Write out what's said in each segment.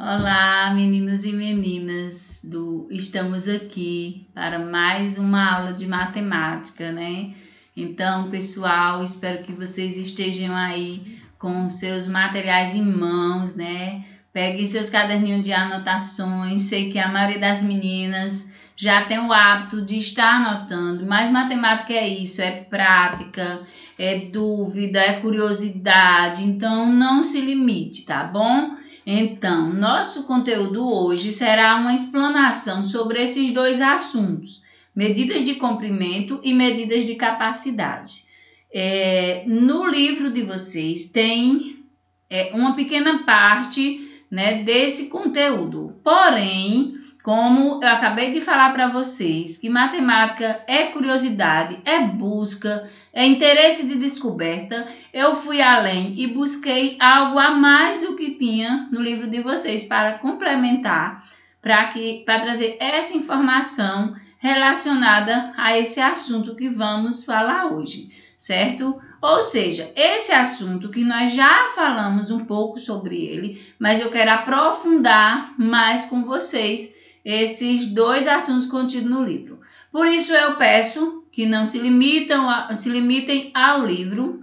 Olá, meninos e meninas do Estamos aqui para mais uma aula de matemática, né? Então, pessoal, espero que vocês estejam aí com seus materiais em mãos, né? Peguem seus caderninhos de anotações. Sei que a maioria das meninas já tem o hábito de estar anotando, mas matemática é isso, é prática, é dúvida, é curiosidade. Então, não se limite, tá bom? Então, nosso conteúdo hoje será uma explanação sobre esses dois assuntos, medidas de comprimento e medidas de capacidade. No livro de vocês tem uma pequena parte, né, desse conteúdo, porém, como eu acabei de falar para vocês, que matemática é curiosidade, é busca, é interesse de descoberta, eu fui além e busquei algo a mais do que tinha no livro de vocês para complementar, para trazer essa informação relacionada a esse assunto que vamos falar hoje, certo? Ou seja, esse assunto que nós já falamos um pouco sobre ele, mas eu quero aprofundar mais com vocês esses dois assuntos contidos no livro. Por isso eu peço que não se limitem ao livro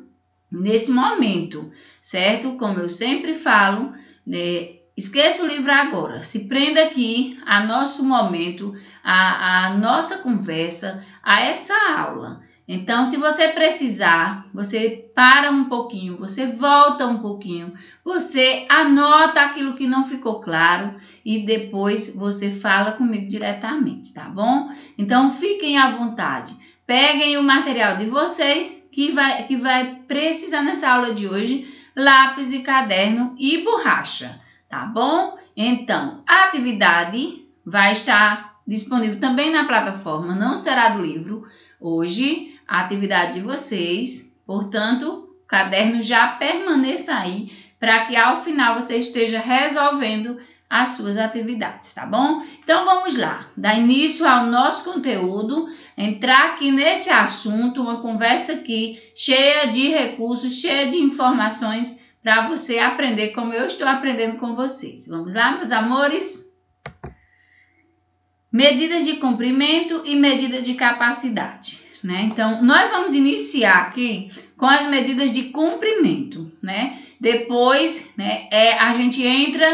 nesse momento, certo? Como eu sempre falo, né? Esqueça o livro agora, se prenda aqui a nosso momento, a nossa conversa, a essa aula. Então, se você precisar, você para um pouquinho, você volta um pouquinho, você anota aquilo que não ficou claro e depois você fala comigo diretamente, tá bom? Então, fiquem à vontade. Peguem o material de vocês que vai precisar nessa aula de hoje, lápis e caderno e borracha, tá bom? Então, a atividade vai estar disponível também na plataforma, não será do livro hoje, a atividade de vocês, portanto, o caderno já permaneça aí para que ao final você esteja resolvendo as suas atividades, tá bom? Então vamos lá, dar início ao nosso conteúdo, entrar aqui nesse assunto, uma conversa aqui cheia de recursos, cheia de informações para você aprender como eu estou aprendendo com vocês. Vamos lá, meus amores? Medidas de comprimento e medida de capacidade, né? Então, nós vamos iniciar aqui com as medidas de comprimento, né? Depois, né, a gente entra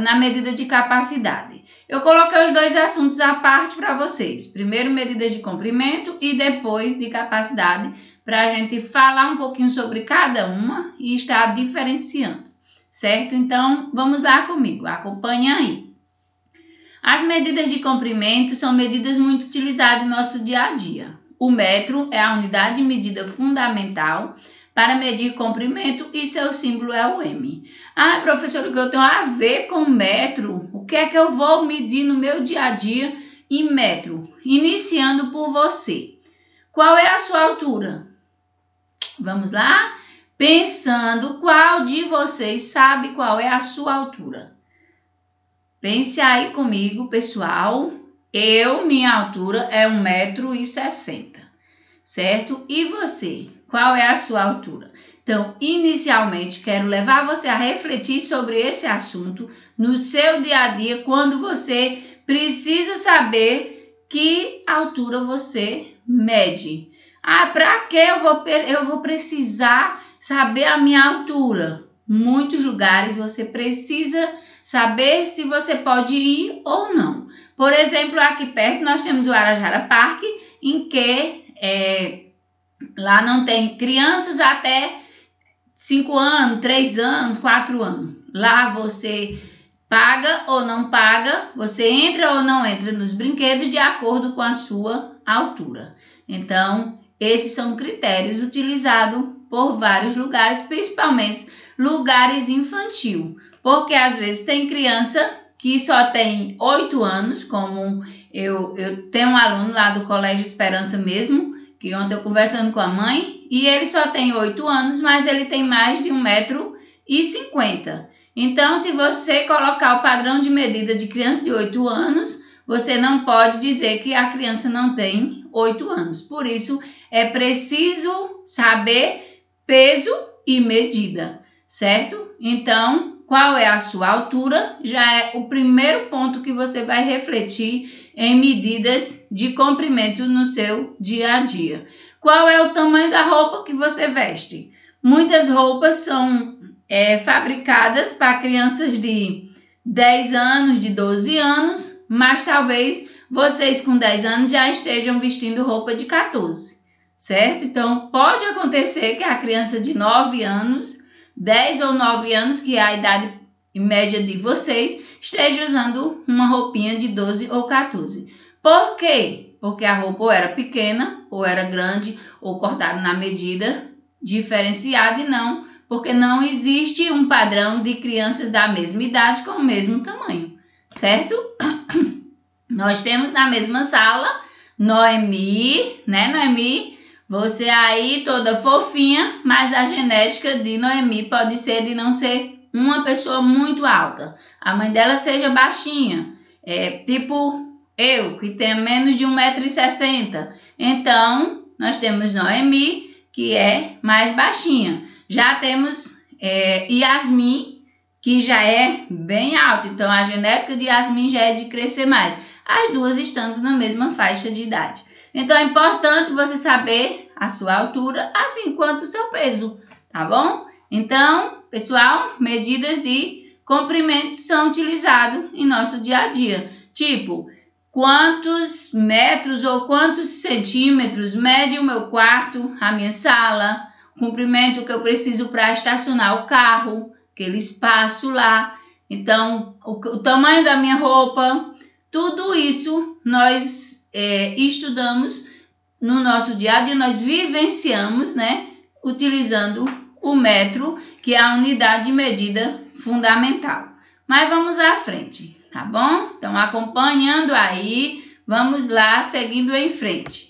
na medida de capacidade. Eu coloquei os dois assuntos à parte para vocês. Primeiro, medidas de comprimento e depois de capacidade, para a gente falar um pouquinho sobre cada uma e estar diferenciando, certo? Então, vamos lá comigo, acompanhe aí. As medidas de comprimento são medidas muito utilizadas no nosso dia a dia. O metro é a unidade de medida fundamental para medir comprimento e seu símbolo é o M. Ah, professor, o que eu tenho a ver com metro? O que é que eu vou medir no meu dia a dia em metro? Iniciando por você. Qual é a sua altura? Vamos lá? Pensando, qual de vocês sabe qual é a sua altura? Pense aí comigo, pessoal. Minha altura é 1,60 m, certo? E você? Qual é a sua altura? Então, inicialmente, quero levar você a refletir sobre esse assunto no seu dia a dia, quando você precisa saber que altura você mede. Ah, para que eu vou precisar saber a minha altura? Muitos lugares você precisa saber se você pode ir ou não. Por exemplo, aqui perto nós temos o Arajara Parque, em que lá não tem crianças até 5 anos, 3 anos, 4 anos. Lá você paga ou não paga, você entra ou não entra nos brinquedos de acordo com a sua altura. Então, esses são critérios utilizados por vários lugares, principalmente lugares infantil. Porque às vezes tem criança que só tem 8 anos, como eu tenho um aluno lá do Colégio Esperança mesmo, que ontem eu conversando com a mãe, e ele só tem 8 anos, mas ele tem mais de 1,50 m. Então, se você colocar o padrão de medida de criança de 8 anos, você não pode dizer que a criança não tem 8 anos. Por isso, é preciso saber peso e medida, certo? Então, qual é a sua altura, já é o primeiro ponto que você vai refletir em medidas de comprimento no seu dia a dia. Qual é o tamanho da roupa que você veste? Muitas roupas são fabricadas para crianças de 10 anos, de 12 anos, mas talvez vocês com 10 anos já estejam vestindo roupa de 14, certo? Então, pode acontecer que a criança de 9 anos, 10 ou 9 anos, que é a idade média de vocês, esteja usando uma roupinha de 12 ou 14. Por quê? Porque a roupa ou era pequena, ou era grande, ou cortada na medida diferenciada, e não, porque não existe um padrão de crianças da mesma idade com o mesmo tamanho, certo? Nós temos na mesma sala Noemi, né, Noemi? Você aí toda fofinha, mas a genética de Noemi pode ser de não ser uma pessoa muito alta. A mãe dela seja baixinha, tipo eu, que tenho menos de 1,60 m. Então, nós temos Noemi, que é mais baixinha. Já temos Yasmin, que já é bem alta. Então, a genética de Yasmin já é de crescer mais. As duas estando na mesma faixa de idade. Então, é importante você saber a sua altura, assim quanto o seu peso, tá bom? Então, pessoal, medidas de comprimento são utilizadas em nosso dia a dia. Tipo, quantos metros ou quantos centímetros mede o meu quarto, a minha sala, o comprimento que eu preciso para estacionar o carro, aquele espaço lá. Então, o tamanho da minha roupa, tudo isso nós estudamos no nosso dia a dia, nós vivenciamos, né, utilizando o metro, que é a unidade de medida fundamental. Mas vamos à frente, tá bom? Então, acompanhando aí, vamos lá, seguindo em frente.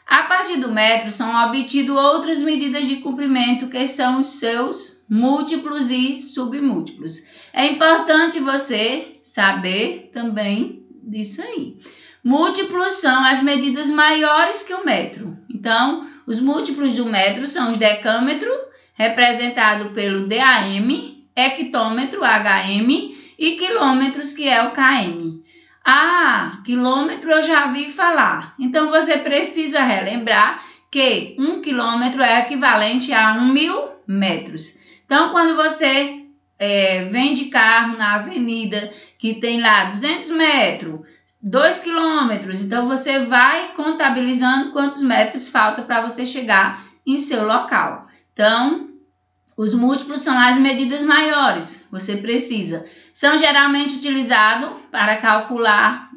A partir do metro são obtidas outras medidas de comprimento, que são os seus múltiplos e submúltiplos. É importante você saber também disso aí. Múltiplos são as medidas maiores que o metro. Então, os múltiplos do metro são os decâmetro, representado pelo DAM, hectômetro, HM, e quilômetros, que é o KM. Ah, quilômetro eu já vi falar. Então, você precisa relembrar que 1 quilômetro é equivalente a 1.000 metros. Então, quando você vem de carro na avenida, que tem lá 200 metros, 2 quilômetros, então você vai contabilizando quantos metros falta para você chegar em seu local. Então, os múltiplos são as medidas maiores, você precisa. São geralmente utilizados para calcular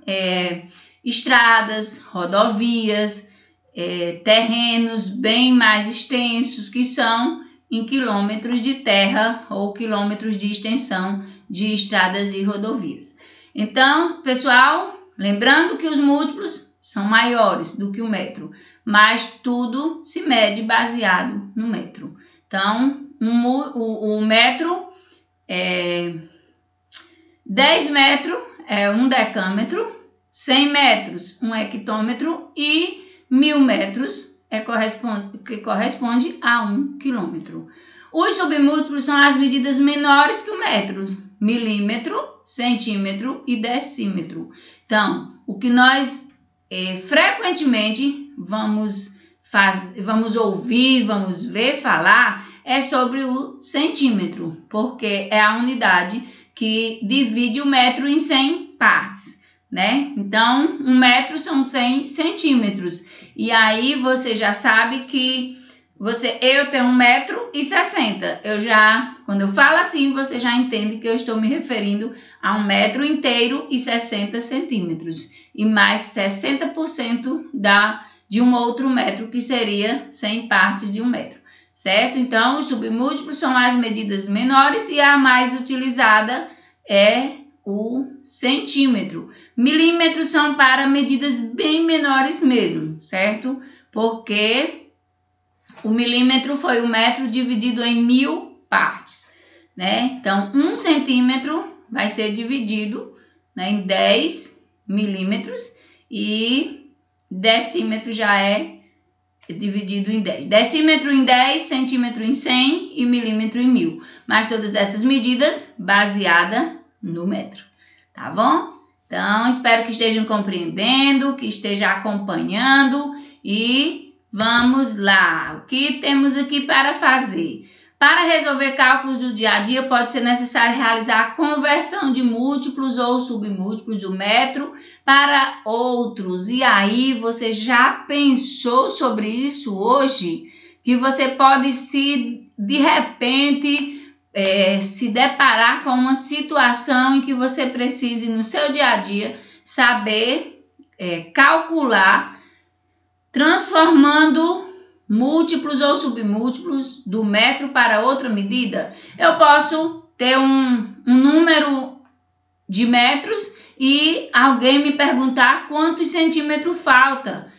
estradas, rodovias, terrenos bem mais extensos, que são em quilômetros de terra ou quilômetros de extensão de estradas e rodovias. Então, pessoal, lembrando que os múltiplos são maiores do que o metro, mas tudo se mede baseado no metro. Então, o metro 10 metros é 1 decâmetro, 100 metros 1 hectômetro e 1.000 metros corresponde a 1 quilômetro. Os submúltiplos são as medidas menores que o metro, milímetro, centímetro e decímetro. Então, o que nós frequentemente vamos ouvir, vamos ver falar é sobre o centímetro, porque é a unidade que divide o metro em 100 partes, né? Então, 1 metro são 100 centímetros. E aí você já sabe que eu tenho 1,60 m. Quando eu falo assim, você já entende que eu estou me referindo a 1 metro inteiro e 60 centímetros. E mais 60% de um outro metro, que seria 100 partes de 1 metro. Certo? Então, os submúltiplos são as medidas menores e a mais utilizada é o centímetro. Milímetros são para medidas bem menores mesmo, certo? Porque o milímetro foi o metro dividido em 1.000 partes, né? Então, 1 centímetro vai ser dividido, né, em 10 milímetros e decímetro já é dividido em 10. Decímetro em 10, centímetro em 100 e milímetro em 1000. Mas todas essas medidas baseadas no metro, tá bom? Então, espero que estejam compreendendo, que estejam acompanhando e vamos lá. O que temos aqui para fazer? Para resolver cálculos do dia a dia, pode ser necessário realizar a conversão de múltiplos ou submúltiplos do metro para outros. E aí, você já pensou sobre isso hoje? Que você pode de repente, se deparar com uma situação em que você precise, no seu dia a dia, saber calcular, transformando múltiplos ou submúltiplos do metro para outra medida. Eu posso ter um número de metros e alguém me perguntar quantos centímetros falta,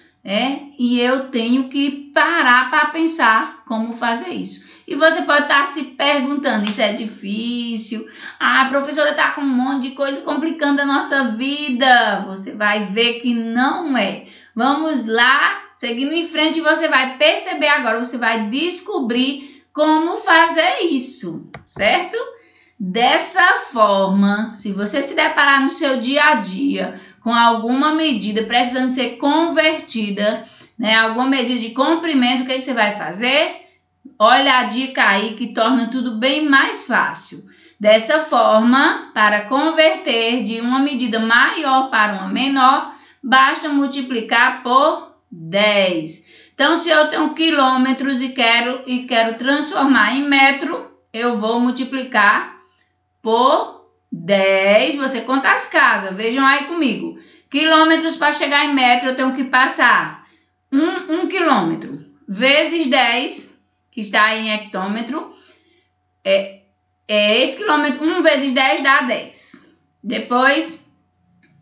e eu tenho que parar para pensar como fazer isso. E você pode estar se perguntando, isso é difícil, a professora está com um monte de coisa complicando a nossa vida. Você vai ver que não é. Vamos lá, seguindo em frente, você vai perceber agora, você vai descobrir como fazer isso, certo? Dessa forma, se você se deparar no seu dia a dia com alguma medida precisando ser convertida, alguma medida de comprimento, o que você vai fazer? Olha a dica aí que torna tudo bem mais fácil. Dessa forma, para converter de uma medida maior para uma menor, basta multiplicar por 10. Então, se eu tenho quilômetros e quero transformar em metro, eu vou multiplicar por 10. Você conta as casas, vejam aí comigo. Quilômetros para chegar em metro, eu tenho que passar 1 quilômetro vezes 10, que está em hectômetro. Esse quilômetro, 1 vezes 10 dá 10. Depois,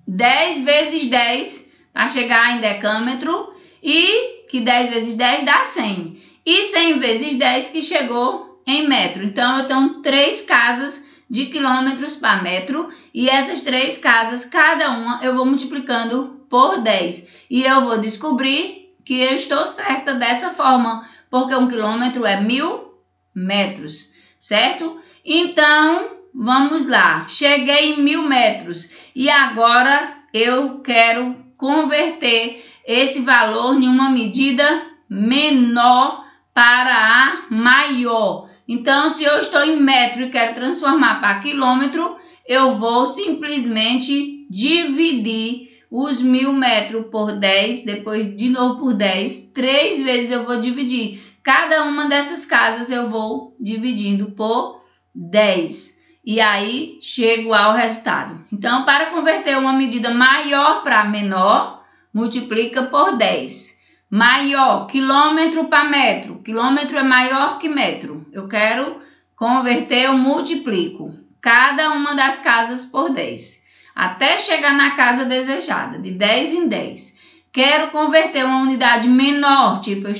10 vezes 10 para chegar em decâmetro. E que 10 vezes 10 dá 100. E 100 vezes 10 que chegou em metro. Então, eu tenho 3 casas de quilômetros para metro. E essas 3 casas, cada uma, eu vou multiplicando por 10. E eu vou descobrir que eu estou certa dessa forma. Porque 1 quilômetro é 1000 metros, certo? Então, vamos lá. Cheguei em 1000 metros. E agora eu quero converter esse valor em uma medida menor para a maior. Então, se eu estou em metro e quero transformar para quilômetro, eu vou simplesmente dividir os 1000 metros por 10, depois de novo por 10, 3 vezes eu vou dividir. Cada uma dessas casas eu vou dividindo por 10. E aí, chego ao resultado. Então, para converter uma medida maior para menor, multiplica por 10. Maior, quilômetro para metro. Quilômetro é maior que metro. Eu quero converter, eu multiplico cada uma das casas por 10. Até chegar na casa desejada, de 10 em 10. Quero converter uma unidade menor, tipo, eu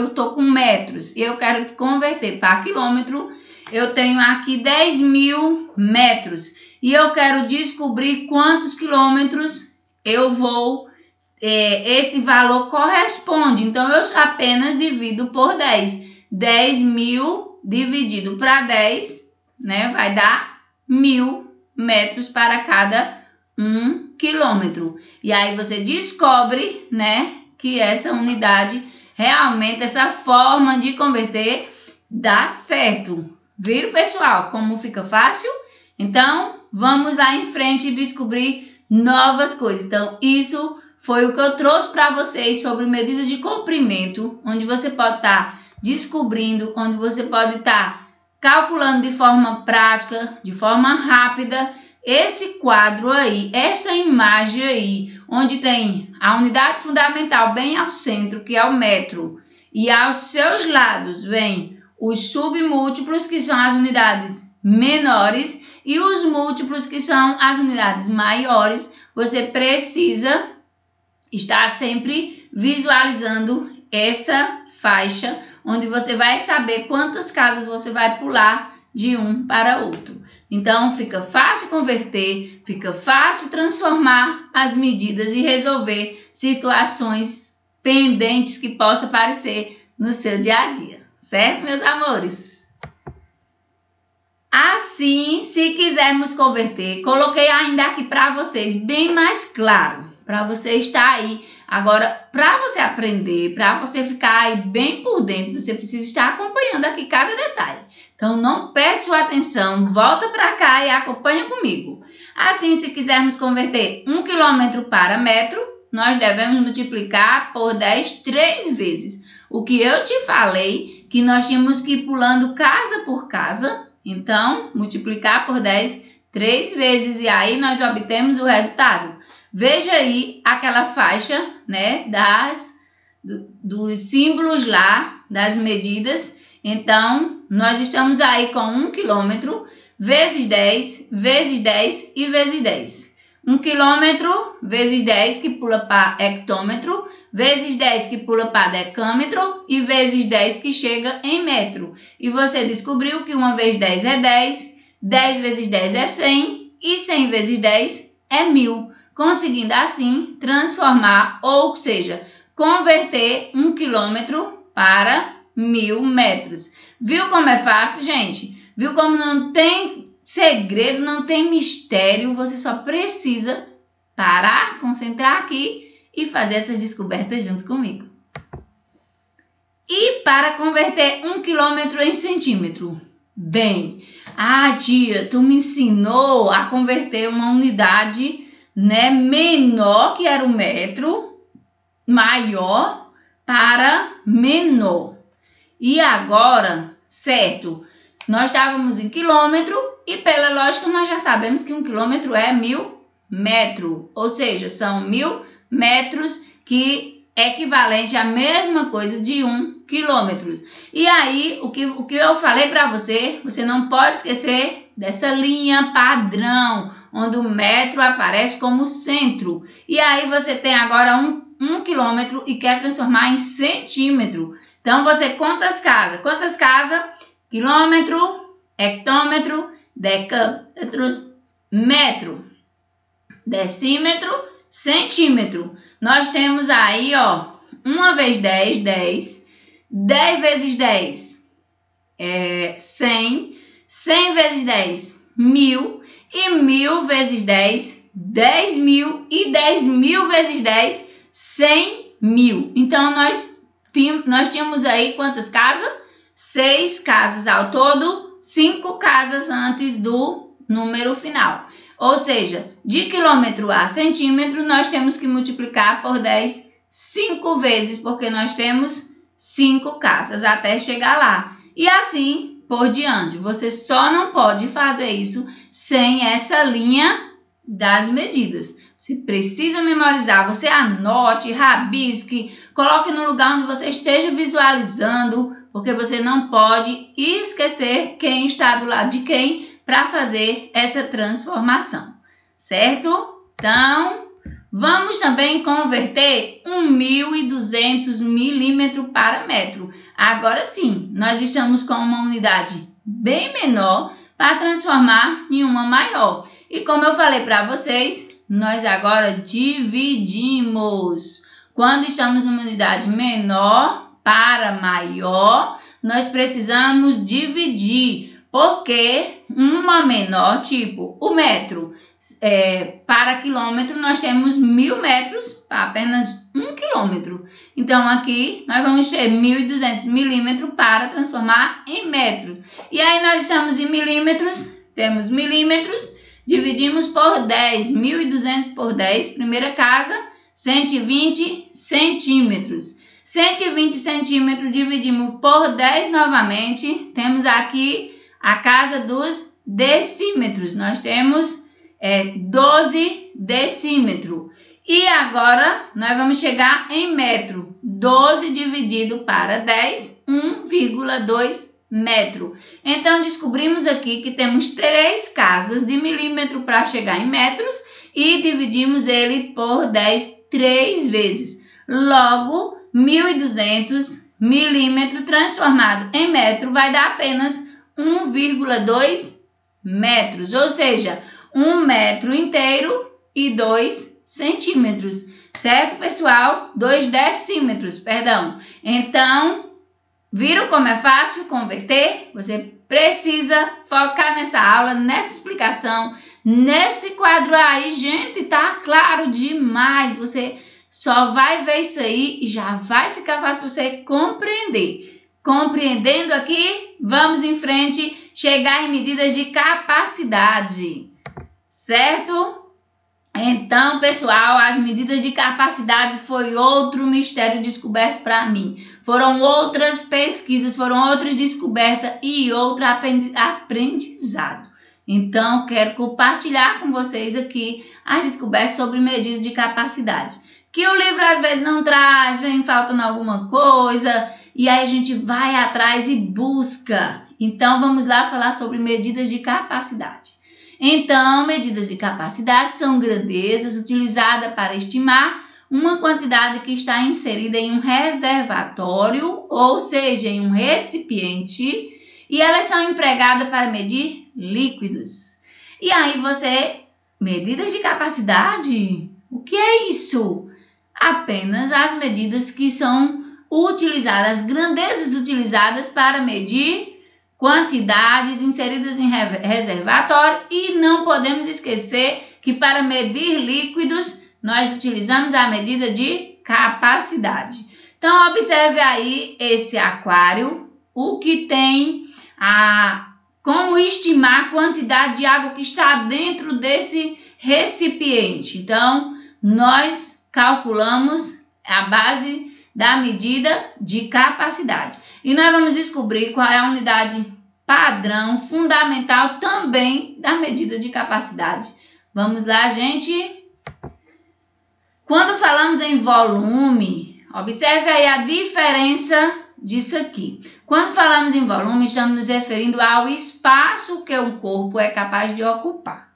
estou com metros e eu quero converter para quilômetro. Eu tenho aqui 10.000 metros e eu quero descobrir quantos quilômetros eu vou, esse valor corresponde. Então, eu apenas divido por 10. 10.000 dividido para 10, vai dar 1000 metros para cada 1 quilômetro. E aí você descobre, que essa unidade, realmente, essa forma de converter dá certo. Viram, pessoal, como fica fácil? Então, vamos lá em frente e descobrir novas coisas. Então, isso foi o que eu trouxe para vocês sobre medidas de comprimento, onde você pode estar descobrindo, onde você pode estar calculando de forma prática, de forma rápida, esse quadro aí, essa imagem aí, onde tem a unidade fundamental bem ao centro, que é o metro, e aos seus lados vem os submúltiplos, que são as unidades menores, e os múltiplos, que são as unidades maiores. Você precisa estar sempre visualizando essa faixa, onde você vai saber quantas casas você vai pular de um para outro. Então, fica fácil converter, fica fácil transformar as medidas e resolver situações pendentes que possam aparecer no seu dia a dia, certo, meus amores? Assim, se quisermos converter, coloquei ainda aqui para vocês bem mais claro, para você estar aí. Agora, para você aprender, para você ficar aí bem por dentro, você precisa estar acompanhando aqui cada detalhe. Então, não perde sua atenção, volta para cá e acompanha comigo. Assim, se quisermos converter 1 quilômetro para metro, nós devemos multiplicar por 10 3 vezes. O que eu te falei, que nós tínhamos que ir pulando casa por casa. Então, multiplicar por 10 3 vezes e aí nós obtemos o resultado. Veja aí aquela faixa, né, dos símbolos lá, das medidas. Então, nós estamos aí com 1 quilômetro vezes 10, vezes 10 e vezes 10. 1 quilômetro vezes 10 que pula para hectômetro, vezes 10 que pula para decâmetro e vezes 10 que chega em metro. E você descobriu que 1 vezes 10 é 10, 10 vezes 10 é 100 e 100 vezes 10 é 1000. Conseguindo assim transformar, ou seja, converter 1 quilômetro para 1000 metros. Viu como é fácil, gente? Viu como não tem segredo, não tem mistério? Você só precisa parar, concentrar aqui e fazer essas descobertas junto comigo. E para converter 1 quilômetro em centímetro? Bem, tia, tu me ensinou a converter uma unidade, né, menor, que era o metro, maior para menor. E agora, certo, nós estávamos em quilômetro e pela lógica nós já sabemos que 1 quilômetro é 1000 metros, ou seja, são 1000 metros, que é equivalente à mesma coisa de 1 quilômetro. E aí, o que eu falei para você, você não pode esquecer dessa linha padrão, onde o metro aparece como centro. E aí você tem agora 1 quilômetro e quer transformar em centímetro. Então você conta as casas. Quantas casas? Quilômetro, hectômetro, decâmetros, metro, decímetro, centímetro. Nós temos aí, ó, 1 vezes 10, 10. 10 vezes 10 é 100. 100 vezes 10, 1000. E 1000 vezes 10, 10.000. E 10.000 vezes 10, 100.000. Então, nós tínhamos aí quantas casas? 6 casas ao todo, 5 casas antes do número final. Ou seja, de quilômetro a centímetro, nós temos que multiplicar por 10 5 vezes, porque nós temos 5 casas até chegar lá. E assim por diante. Você só não pode fazer isso sem essa linha das medidas. Você precisa memorizar, você anote, rabisque, coloque no lugar onde você esteja visualizando, porque você não pode esquecer quem está do lado de quem para fazer essa transformação, certo? Então, vamos também converter 1.200 milímetros para metro. Agora sim, nós estamos com uma unidade bem menor para transformar em uma maior. E como eu falei para vocês, nós agora dividimos. Quando estamos numa unidade menor para maior, nós precisamos dividir. Porque uma menor, tipo o metro, para quilômetro, nós temos 1000 metros para apenas 1 quilômetro. Então, aqui nós vamos ter 1.200 milímetros para transformar em metros. E aí, nós estamos em milímetros, temos milímetros, dividimos por 10, 1.200 por 10, primeira casa, 120 centímetros. 120 centímetros dividimos por 10 novamente, temos aqui a casa dos decímetros. Nós temos 12 decímetros. E agora, nós vamos chegar em metro. 12 dividido para 10, 1,2 metro. Então, descobrimos aqui que temos 3 casas de milímetro para chegar em metros e dividimos ele por 10 3 vezes. Logo, 1.200 milímetros transformado em metro vai dar apenas 1,2 metros, ou seja, 1 metro inteiro e 2 centímetros. certo, pessoal? 2 decímetros, perdão. Então, viram como é fácil converter? Você precisa focar nessa aula, nessa explicação, nesse quadro aí. Gente, tá claro demais. Você só vai ver isso aí e já vai ficar fácil para você compreender. Compreendendo aqui, vamos em frente, chegar em medidas de capacidade, certo? Então, pessoal, as medidas de capacidade foi outro mistério descoberto para mim. Foram outras pesquisas, foram outras descobertas e outro aprendizado. Então, quero compartilhar com vocês aqui as descobertas sobre medidas de capacidade. Que o livro às vezes não traz, vem faltando alguma coisa, e aí a gente vai atrás e busca. Então, vamos lá falar sobre medidas de capacidade. Então, medidas de capacidade são grandezas utilizadas para estimar uma quantidade que está inserida em um reservatório, ou seja, em um recipiente, e elas são empregadas para medir líquidos. E aí medidas de capacidade? O que é isso? Apenas as medidas que são utilizadas, as grandezas utilizadas para medir quantidades inseridas em reservatório, e não podemos esquecer que para medir líquidos nós utilizamos a medida de capacidade. Então observe aí esse aquário, o que tem como estimar a quantidade de água que está dentro desse recipiente. Então nós calculamos a base da medida de capacidade. E nós vamos descobrir qual é a unidade padrão fundamental também da medida de capacidade. Vamos lá, gente? Quando falamos em volume, observe aí a diferença disso aqui. Quando falamos em volume, estamos nos referindo ao espaço que um corpo é capaz de ocupar.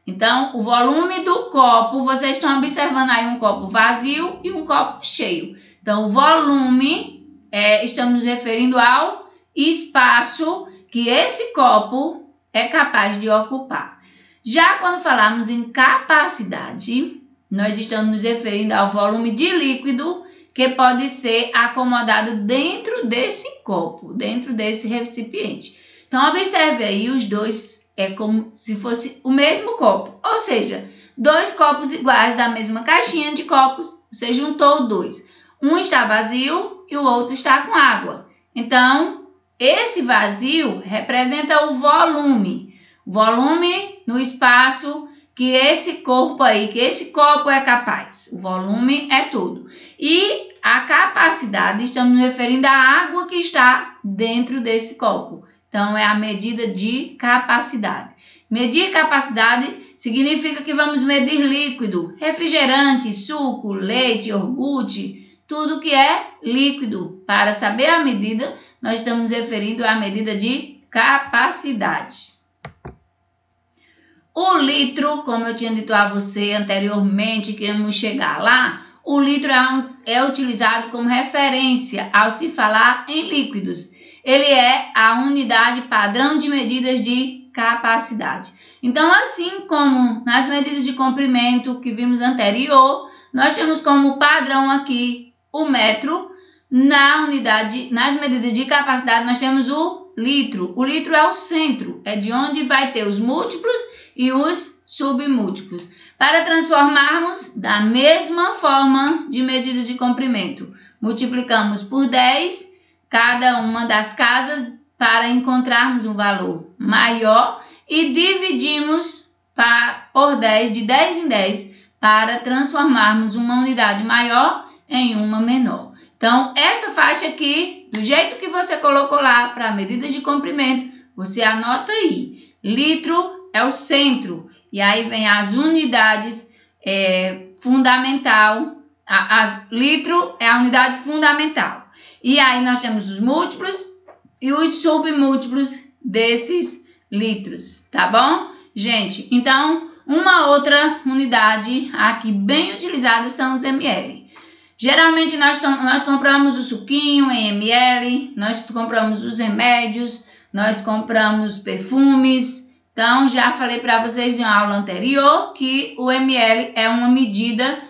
Então, o volume do copo, vocês estão observando aí um copo vazio e um copo cheio. Então, o volume, estamos nos referindo ao espaço que esse copo é capaz de ocupar. Já quando falamos em capacidade, nós estamos nos referindo ao volume de líquido que pode ser acomodado dentro desse copo, dentro desse recipiente. Então, observe aí, os dois é como se fosse o mesmo copo, ou seja, 2 copos iguais da mesma caixinha de copos, você juntou 2. Um está vazio e o outro está com água. Então, esse vazio representa o volume. Volume no espaço que esse corpo aí, que esse copo é capaz. O volume é tudo. E a capacidade, estamos nos referindo à água que está dentro desse copo. Então, é a medida de capacidade. Medir capacidade significa que vamos medir líquido, refrigerante, suco, leite, iogurte, tudo que é líquido. Para saber a medida, nós estamos referindo à medida de capacidade. O litro, como eu tinha dito a você anteriormente, que vamos chegar lá, o litro é utilizado como referência ao se falar em líquidos. Ele é a unidade padrão de medidas de capacidade. Então, assim como nas medidas de comprimento que vimos anterior, nós temos como padrão aqui o metro. Nas medidas de capacidade, nós temos o litro. O litro é o centro, é de onde vai ter os múltiplos e os submúltiplos. Para transformarmos da mesma forma de medida de comprimento, multiplicamos por 10 cada uma das casas para encontrarmos um valor maior e dividimos por 10, de 10 em 10, para transformarmos uma unidade maior em uma menor. Então, essa faixa aqui, do jeito que você colocou lá para medidas de comprimento, você anota aí. Litro é o centro, e aí vem as unidades fundamental. Litro é a unidade fundamental. E aí nós temos os múltiplos e os submúltiplos desses litros, tá bom? Gente, então, uma outra unidade aqui bem utilizada são os ml. Geralmente nós compramos o suquinho em ml, nós compramos os remédios, nós compramos perfumes. Então, já falei para vocês em uma aula anterior que o ml é uma medida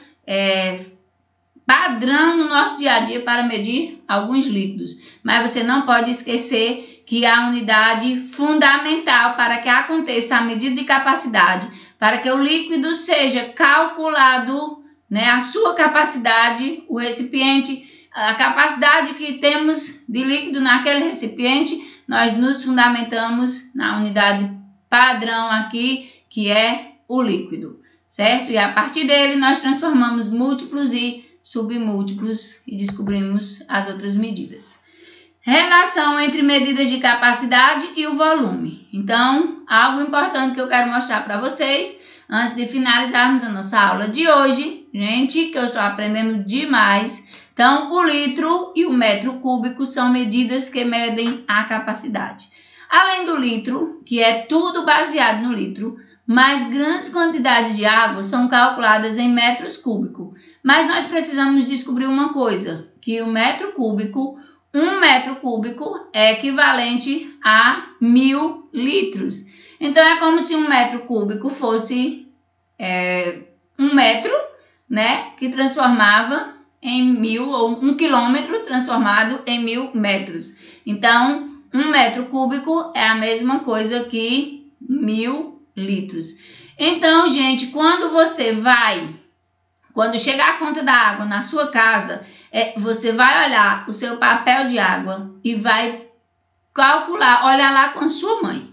padrão no nosso dia a dia para medir alguns líquidos. Mas você não pode esquecer que a unidade fundamental para que aconteça a medida de capacidade, para que o líquido seja calculado, né, a sua capacidade, o recipiente, a capacidade que temos de líquido naquele recipiente, nós nos fundamentamos na unidade padrão aqui, que é o líquido, certo? E a partir dele nós transformamos múltiplos e submúltiplos e descobrimos as outras medidas. Relação entre medidas de capacidade e o volume. Então, algo importante que eu quero mostrar para vocês, antes de finalizarmos a nossa aula de hoje, gente, que eu estou aprendendo demais. Então, o litro e o metro cúbico são medidas que medem a capacidade. Além do litro, que é tudo baseado no litro, mais grandes quantidades de água são calculadas em metros cúbicos. Mas nós precisamos descobrir uma coisa, que o metro cúbico, 1 metro cúbico é equivalente a 1000 litros. Então, é como se 1 metro cúbico fosse 1 metro, né, que transformava em 1000, ou 1 quilômetro transformado em 1000 metros. Então, 1 metro cúbico é a mesma coisa que 1000 litros. Então, gente, quando chegar a conta da água na sua casa, você vai olhar o seu papel de água e vai calcular, olha lá com a sua mãe,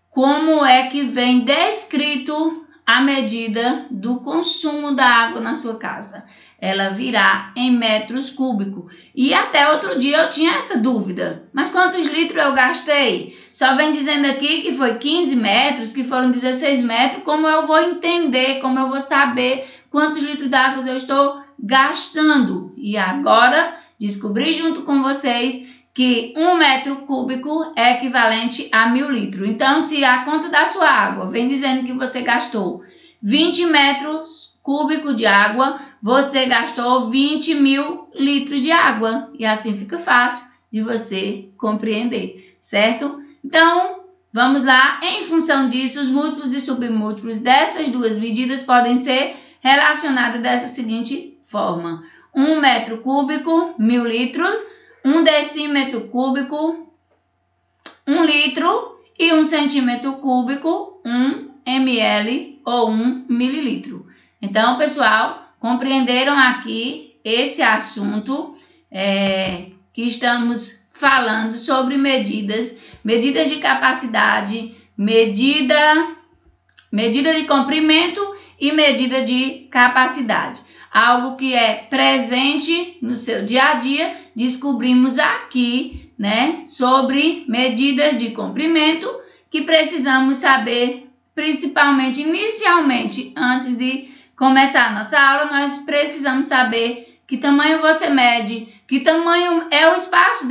como é que vem descrito a medida do consumo da água na sua casa. Ela virá em metros cúbicos. E até outro dia eu tinha essa dúvida. Mas quantos litros eu gastei? Só vem dizendo aqui que foi 15 metros, que foram 16 metros. Como eu vou entender, como eu vou saber quantos litros d'água eu estou gastando? E agora descobri junto com vocês que 1 metro cúbico é equivalente a 1000 litros. Então, se a conta da sua água vem dizendo que você gastou 20 metros cúbicos de água, você gastou 20.000 litros de água. E assim fica fácil de você compreender, certo? Então, vamos lá. Em função disso, os múltiplos e submúltiplos dessas duas medidas podem ser relacionados dessa seguinte forma. 1 metro cúbico, 1000 litros. 1 decímetro cúbico, 1 litro. E 1 centímetro cúbico, 1 ml ou 1 mililitro. Então, pessoal, compreenderam aqui esse assunto que estamos falando sobre medidas de capacidade, medida de comprimento e medida de capacidade. Algo que é presente no seu dia a dia, descobrimos aqui, né, sobre medidas de comprimento que precisamos saber, principalmente, inicialmente, antes de começar a nossa aula, nós precisamos saber que tamanho você mede, que tamanho é o espaço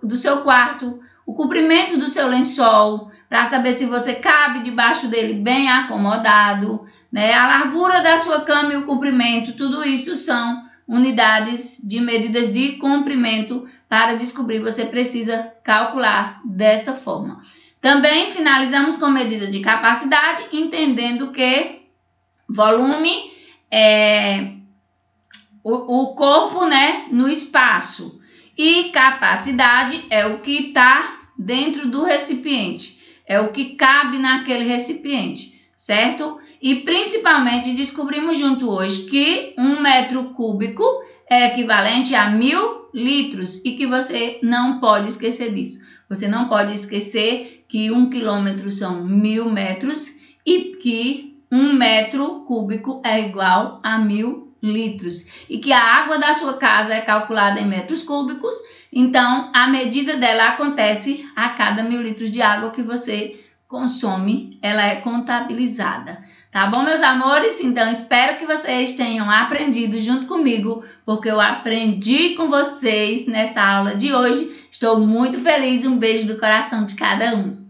do seu quarto, o comprimento do seu lençol, para saber se você cabe debaixo dele bem acomodado, né? A largura da sua cama e o comprimento, tudo isso são unidades de medidas de comprimento. Para descobrir, você precisa calcular dessa forma. Também finalizamos com medida de capacidade, entendendo que volume é o corpo, né, no espaço, e capacidade é o que está dentro do recipiente, é o que cabe naquele recipiente, certo? E principalmente descobrimos junto hoje que 1 metro cúbico é equivalente a 1000 litros e que você não pode esquecer disso. Você não pode esquecer que 1 quilômetro são 1000 metros e que 1 metro cúbico é igual a 1000 litros. E que a água da sua casa é calculada em metros cúbicos, então a medida dela acontece a cada 1000 litros de água que você consome, ela é contabilizada. Tá bom, meus amores? Então, espero que vocês tenham aprendido junto comigo, porque eu aprendi com vocês nessa aula de hoje. Estou muito feliz. Um beijo do coração de cada um.